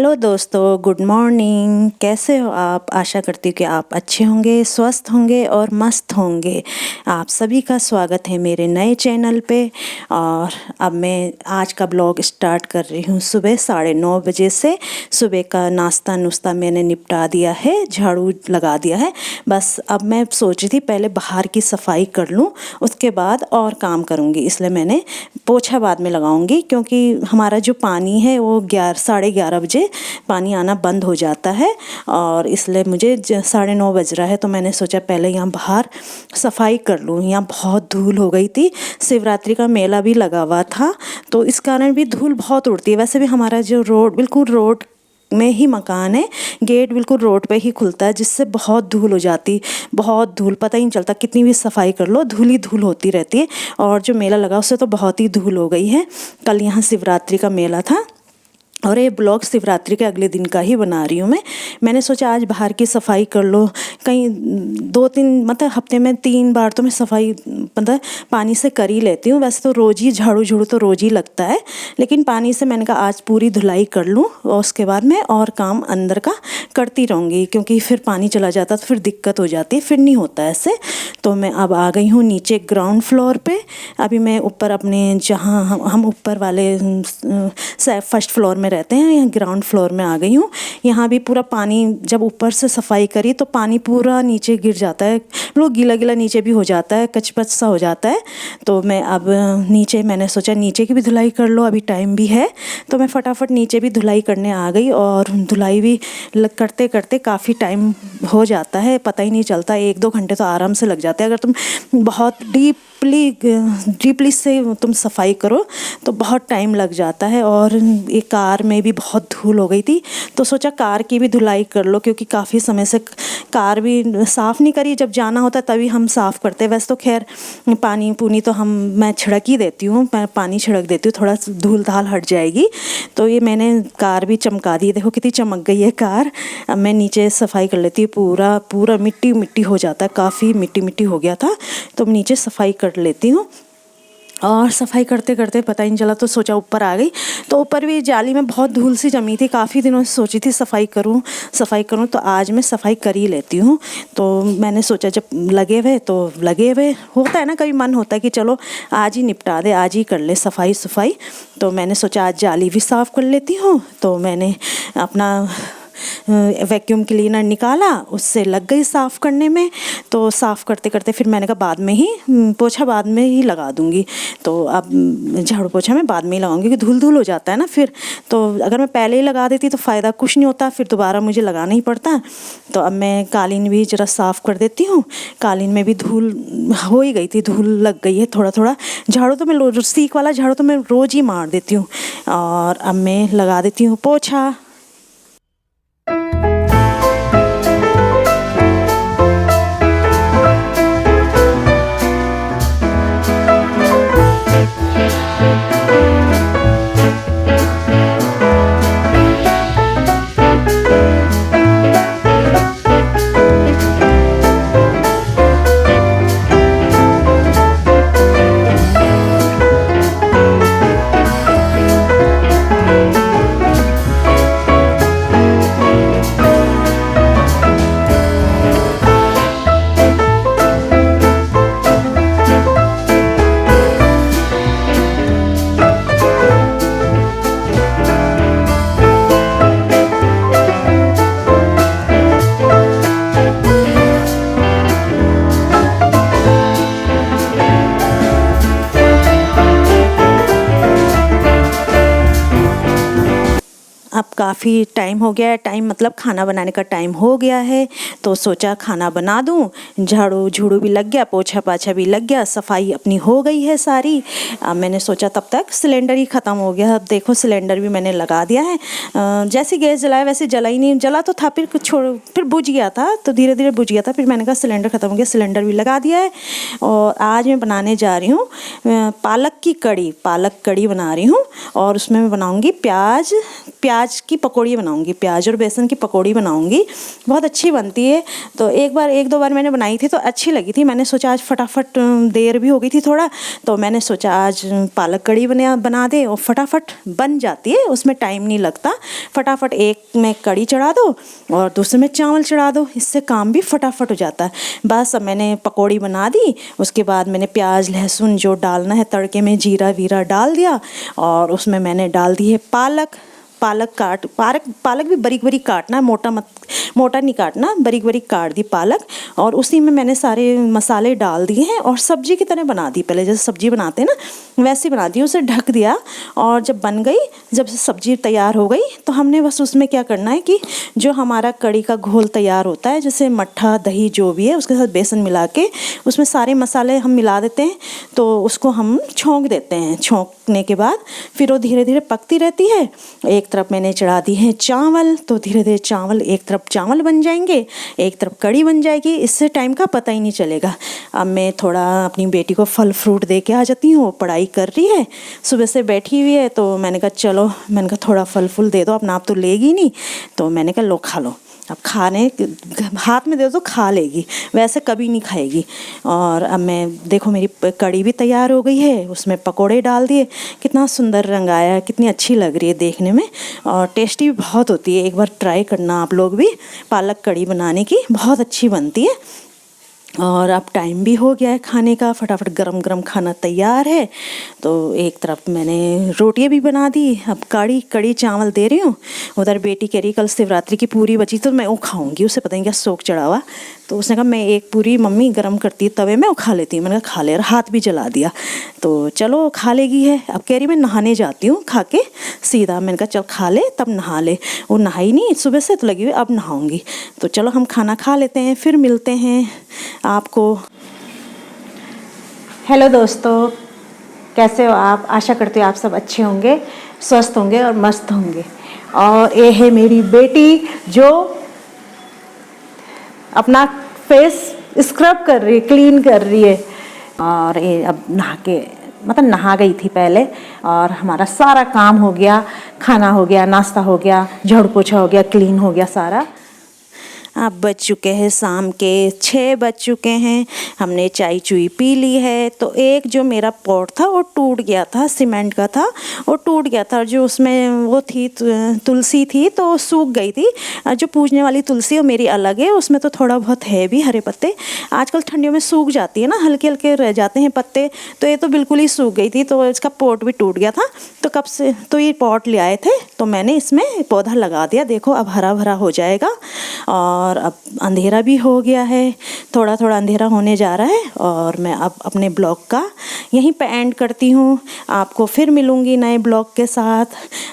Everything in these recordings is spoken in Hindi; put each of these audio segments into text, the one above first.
हेलो दोस्तों, गुड मॉर्निंग। कैसे हो आप? आशा करती हूँ कि आप अच्छे होंगे, स्वस्थ होंगे और मस्त होंगे। आप सभी का स्वागत है मेरे नए चैनल पे। और अब मैं आज का ब्लॉग स्टार्ट कर रही हूँ सुबह 9:30 बजे से। सुबह का नाश्ता नुश्ता मैंने निपटा दिया है, झाड़ू लगा दिया है। बस अब मैं सोच रही थी पहले बाहर की सफाई कर लूँ, उसके बाद और काम करूँगी। इसलिए मैंने पोछा बाद में लगाऊंगी, क्योंकि हमारा जो पानी है वो 11:30 बजे पानी आना बंद हो जाता है। और इसलिए मुझे 9:30 बज रहा है, तो मैंने सोचा पहले यहाँ बाहर सफाई कर लूँ। यहाँ बहुत धूल हो गई थी, शिवरात्रि का मेला भी लगा हुआ था, तो इस कारण भी धूल बहुत उड़ती है। वैसे भी हमारा जो रोड बिल्कुल रोड में ही मकान है, गेट बिल्कुल रोड पे ही खुलता है, जिससे बहुत धूल हो जाती। बहुत धूल, पता ही नहीं चलता, कितनी भी सफाई कर लो धूल ही धूल होती रहती है। और जो मेला लगा उससे तो बहुत ही धूल हो गई है। कल यहाँ शिवरात्रि का मेला था और ये ब्लॉग शिवरात्रि के अगले दिन का ही बना रही हूँ मैं। मैंने सोचा आज बाहर की सफाई कर लो। कहीं 2-3 मतलब हफ्ते में 3 बार तो मैं सफाई मतलब पानी से कर ही लेती हूँ। वैसे तो रोज़ ही झाड़ू तो रोज़ ही लगता है, लेकिन पानी से मैंने कहा आज पूरी धुलाई कर लूँ और उसके बाद मैं और काम अंदर का करती रहूँगी, क्योंकि फिर पानी चला जाता तो फिर दिक्कत हो जाती है, फिर नहीं होता ऐसे। तो मैं अब आ गई हूँ नीचे ग्राउंड फ्लोर पे। अभी मैं ऊपर अपने जहाँ हम ऊपर वाले फर्स्ट फ्लोर में रहते हैं, यहाँ ग्राउंड फ्लोर में आ गई हूँ। यहाँ भी पूरा पानी, जब ऊपर से सफाई करी तो पानी पूरा नीचे गिर जाता है, लोग गीला गीला नीचे भी हो जाता है, कचपच सा हो जाता है। तो मैं अब नीचे, मैंने सोचा नीचे की भी धुलाई कर लो, अभी टाइम भी है। तो मैं फटाफट नीचे भी धुलाई करने आ गई। और धुलाई भी करते करते काफ़ी टाइम हो जाता है, पता ही नहीं चलता। 1-2 घंटे तो आराम से लग जाते हैं। अगर तुम बहुत डीपली से तुम सफाई करो तो बहुत टाइम लग जाता है। और ये कार में भी बहुत धूल हो गई थी, तो सोचा कार की भी धुलाई कर लो, क्योंकि काफ़ी समय से कार भी साफ़ नहीं करी। जब जाना होता है तभी हम साफ़ करते हैं। वैसे तो खैर पानी पूनी तो मैं छिड़क ही देती हूँ, मैं पानी छिड़क देती हूँ, थोड़ा धूल धाल हट जाएगी। तो ये मैंने कार भी चमका दी, देखो कितनी चमक गई है कार। अब मैं नीचे सफाई कर लेती हूँ। पूरा मिट्टी मिट्टी हो जाता है, काफ़ी मिट्टी मिट्टी हो गया था, तो मैं नीचे सफाई कर लेती हूँ। और सफाई करते करते पता ही नहीं चला, तो सोचा ऊपर आ गई। तो ऊपर भी जाली में बहुत धूल सी जमी थी, काफ़ी दिनों से सोची थी सफाई करूं, तो आज मैं सफाई कर ही लेती हूँ। तो मैंने सोचा जब लगे हुए होता है ना, कभी मन होता है कि चलो आज ही निपटा दे, आज ही कर ले सफाई। तो मैंने सोचा आज जाली भी साफ़ कर लेती हूँ। तो मैंने अपना वैक्यूम क्लीनर निकाला, उससे लग गई साफ़ करने में। तो साफ़ करते करते फिर मैंने कहा बाद में ही पोछा बाद में ही लगा दूँगी। तो अब झाड़ू पोछा मैं बाद में ही लगाऊंगी, क्योंकि धूल हो जाता है ना फिर। तो अगर मैं पहले ही लगा देती तो फ़ायदा कुछ नहीं होता, फिर दोबारा मुझे लगाना ही पड़ता। तो अब मैं कालीन भी ज़रा साफ़ कर देती हूँ। कालीन में भी धूल हो ही गई थी, धूल लग गई है थोड़ा। झाड़ू तो मैं सीख वाला झाड़ू तो मैं रोज़ ही मार देती हूँ। और अब मैं लगा देती हूँ पोछा। अब काफ़ी टाइम हो गया है, टाइम मतलब खाना बनाने का टाइम हो गया है। तो सोचा खाना बना दूं। झाड़ू झूड़ू भी लग गया, पोछा पाछा भी लग गया, सफाई अपनी हो गई है सारी। अब मैंने सोचा तब तक सिलेंडर ही ख़त्म हो गया। अब देखो सिलेंडर भी मैंने लगा दिया है। जैसे गैस जलाया वैसे जला ही नहीं, जला तो था फिर बुझ गया था, तो धीरे धीरे बुझ गया था। फिर मैंने कहा सिलेंडर ख़त्म हो गया, सिलेंडर भी लगा दिया है। और आज मैं बनाने जा रही हूँ पालक कड़ी बना रही हूँ। और उसमें मैं बनाऊँगी प्याज की पकौड़ी बनाऊँगी, प्याज और बेसन की पकौड़ी बनाऊँगी, बहुत अच्छी बनती है। तो एक दो बार मैंने बनाई थी तो अच्छी लगी थी। मैंने सोचा आज फटाफट, देर भी हो गई थी थोड़ा, तो मैंने सोचा आज पालक कड़ी बना दे, और फटाफट बन जाती है, उसमें टाइम नहीं लगता। फटाफट एक में कड़ी चढ़ा दो और दूसरे में चावल चढ़ा दो, इससे काम भी फटाफट हो जाता है। बस अब मैंने पकौड़ी बना दी, उसके बाद मैंने प्याज लहसुन जो डालना है तड़के में, जीरा वीरा डाल दिया, और उसमें मैंने डाल दी है पालक भी बारीक बारीक काटना है, मोटा नहीं काटना, बारीक बारीक काट दी पालक। और उसी में मैंने सारे मसाले डाल दिए हैं और सब्जी की तरह बना दी, पहले जैसे सब्जी बनाते हैं ना वैसे बना दी, उसे ढक दिया। और जब बन गई, जब सब्जी तैयार हो गई, तो हमने बस उसमें क्या करना है कि जो हमारा कड़ी का घोल तैयार होता है, जैसे मट्ठा दही जो भी है, उसके साथ बेसन मिला के उसमें सारे मसाले हम मिला देते हैं, तो उसको हम छोंक देते हैं। छोंकने के बाद फिर वो धीरे धीरे पकती रहती है। एक तरफ मैंने चढ़ा दी है चावल, तो धीरे धीरे चावल, एक तरफ चावल बन जाएंगे, एक तरफ कड़ी बन जाएगी, इससे टाइम का पता ही नहीं चलेगा। अब मैं थोड़ा अपनी बेटी को फल फ्रूट दे के आ जाती हूँ, वो पढ़ाई कर रही है, सुबह से बैठी हुई है, तो मैंने कहा थोड़ा फल फूल दे दो, अपना आप तो लेगी नहीं, तो मैंने कहा लो खा लो। अब खाने हाथ में दे दो खा लेगी, वैसे कभी नहीं खाएगी। और अब मैं देखो मेरी कड़ी भी तैयार हो गई है, उसमें पकोड़े डाल दिए, कितना सुंदर रंग आया है, कितनी अच्छी लग रही है देखने में, और टेस्टी भी बहुत होती है। एक बार ट्राई करना आप लोग भी, पालक कड़ी बनाने की बहुत अच्छी बनती है। और अब टाइम भी हो गया है खाने का, फटाफट गरम गरम खाना तैयार है। तो एक तरफ मैंने रोटियां भी बना दी, अब कड़ी चावल दे रही हूँ। उधर बेटी कह रही कल शिवरात्रि की पूरी बची तो मैं वो खाऊंगी, उसे पता नहीं क्या शौक चढ़ा हुआ, तो उसने कहा मैं एक पूरी मम्मी गरम करती तवे में वो खा लेती हूँ। मैंने कहा खा ले, हाथ भी जला दिया, तो चलो खा लेगी है। अब कह रही मैं नहाने जाती हूँ खा के सीधा। मैंने कहा चल खा ले तब नहा ले, वो नहाई नहीं सुबह से, तो लगी हुई अब नहाऊंगी। तो चलो हम खाना खा लेते हैं, फिर मिलते हैं आपको। हेलो दोस्तों, कैसे हो आप? आशा करती हूँ आप सब अच्छे होंगे, स्वस्थ होंगे और मस्त होंगे। और ये है मेरी बेटी जो अपना फेस स्क्रब कर रही है, क्लीन कर रही है। और ये अब नहा गई थी पहले, और हमारा सारा काम हो गया, खाना हो गया, नाश्ता हो गया, झाड़ू पोछा हो गया, क्लीन हो गया सारा। अब बज चुके हैं शाम के 6 बज चुके हैं, हमने चाय चुई पी ली है। तो एक जो मेरा पॉट था वो टूट गया था, सीमेंट का था, वो टूट गया था। जो उसमें वो थी तुलसी थी तो सूख गई थी। जो पूजने वाली तुलसी वो मेरी अलग है, उसमें तो थोड़ा बहुत है भी हरे पत्ते, आजकल ठंडियों में सूख जाती है ना, हल्के हल्के रह जाते हैं पत्ते, तो ये तो बिल्कुल ही सूख गई थी, तो इसका पॉट भी टूट गया था। तो कब से तो ये पॉट ले आए थे, तो मैंने इसमें पौधा लगा दिया, देखो अब हरा भरा हो जाएगा। और अब अंधेरा भी हो गया है, थोड़ा थोड़ा अंधेरा होने जा रहा है, और मैं अब अपने ब्लॉग का यहीं पे एंड करती हूँ। आपको फिर मिलूँगी नए ब्लॉग के साथ,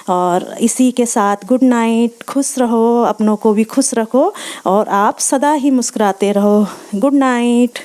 और इसी के साथ गुड नाइट। खुश रहो, अपनों को भी खुश रखो, और आप सदा ही मुस्कुराते रहो। Good night.